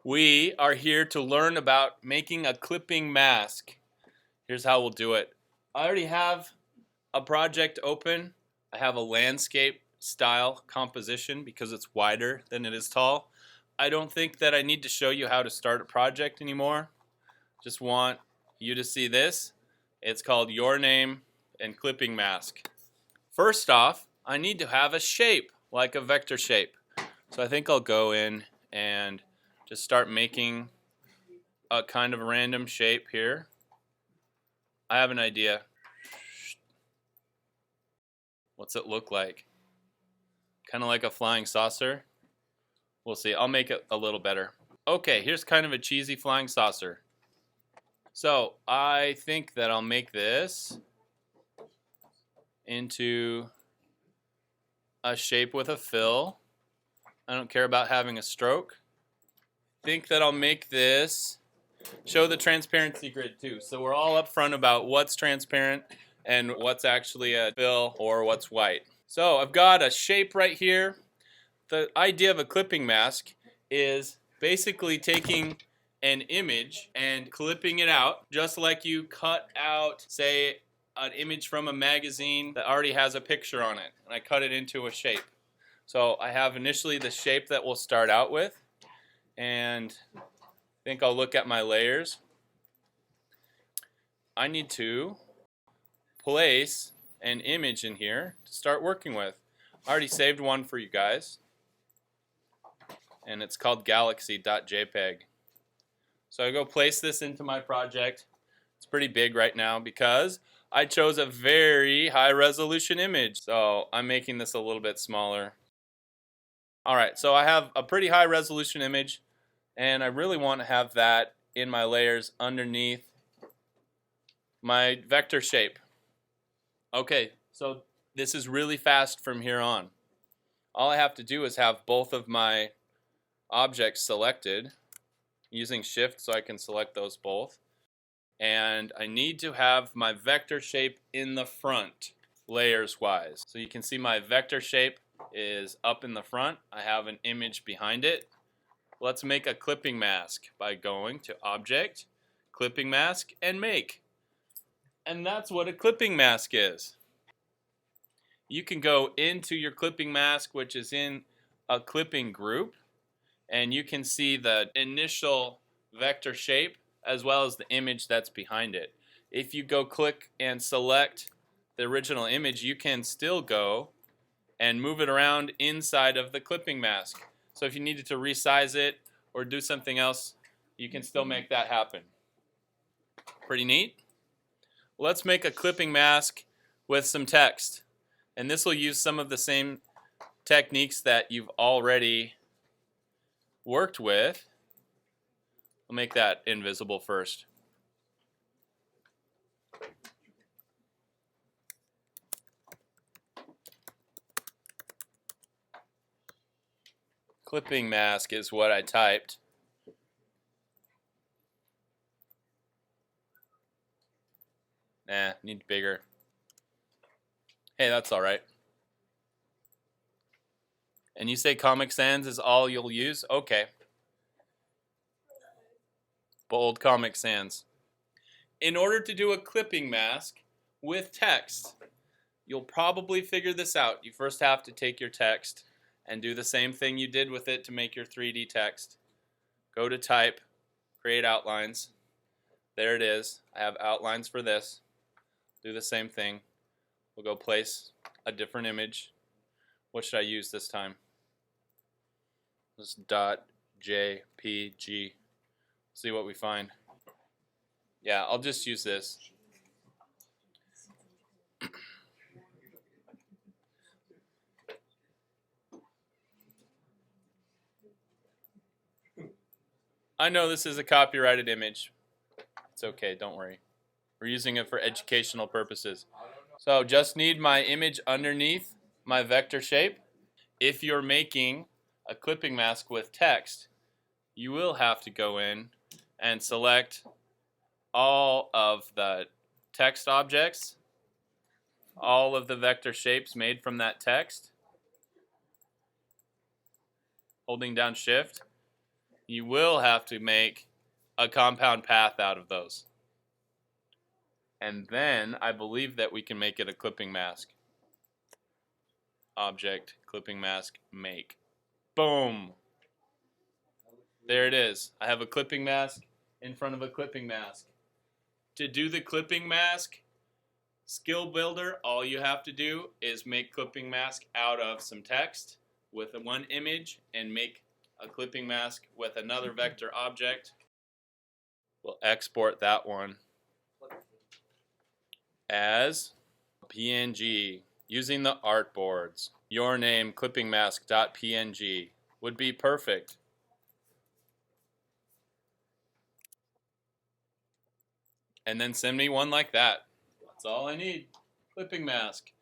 We are here to learn about making a clipping mask. Here's how we'll do it. I already have a project open. I have a landscape style composition because it's wider than it is tall. I don't think that I need to show you how to start a project anymore. Just want you to see this. It's called Your Name and Clipping Mask. First off, I need to have a shape, like a vector shape. So I think I'll go in and just start making a kind of random shape here. I have an idea. What's it look like? Kind of like a flying saucer. We'll see. I'll make it a little better. Okay, here's kind of a cheesy flying saucer. So I think that I'll make this into a shape with a fill. I don't care about having a stroke. Think that I'll make this show the transparency grid too. So we're all upfront about what's transparent and what's actually a fill or what's white. So I've got a shape right here. The idea of a clipping mask is basically taking an image and clipping it out, just like you cut out, say, an image from a magazine that already has a picture on it, and I cut it into a shape. So I have initially the shape that we'll start out with, and I think I'll look at my layers. I need to place an image in here to start working with. I already saved one for you guys, and it's called galaxy.jpg. So I go place this into my project. It's pretty big right now because I chose a very high resolution image. So I'm making this a little bit smaller. Alright, so I have a pretty high resolution image, and I really want to have that in my layers underneath my vector shape. Okay, so this is really fast from here on. All I have to do is have both of my objects selected using shift so I can select those both. And I need to have my vector shape in the front, layers wise. So you can see my vector shape is up in the front. I have an image behind it. Let's make a clipping mask by going to Object, Clipping Mask, and Make. And that's what a clipping mask is. You can go into your clipping mask, which is in a clipping group, and you can see the initial vector shape as well as the image that's behind it. If you go click and select the original image, you can still go and move it around inside of the clipping mask. So if you needed to resize it or do something else, you can still make that happen. Pretty neat. Let's make a clipping mask with some text. And this will use some of the same techniques that you've already worked with. I'll make that invisible first. Clipping mask is what I typed. Nah, need bigger. Hey, that's all right. And you say Comic Sans is all you'll use? Okay. Bold Comic Sans. In order to do a clipping mask with text, you'll probably figure this out. You first have to take your text and do the same thing you did with it to make your 3D text. Go to Type, Create Outlines. There it is. I have outlines for this. Do the same thing. We'll go place a different image. What should I use this time? This .jpg. See what we find. Yeah, I'll just use this. I know this is a copyrighted image. It's okay, don't worry. We're using it for educational purposes. So just need my image underneath my vector shape. If you're making a clipping mask with text, you will have to go in and select all of the text objects, all of the vector shapes made from that text, holding down shift, you will have to make a compound path out of those. And then I believe that we can make it a clipping mask. Object, clipping mask, make. Boom. There it is. I have a clipping mask in front of a clipping mask. To do the clipping mask skill builder, all you have to do is make clipping mask out of some text with one image and make a clipping mask with another vector object. We'll export that one as PNG using the artboards. Your name clippingmask.png would be perfect. And then send me one like that. That's all I need. Clipping mask.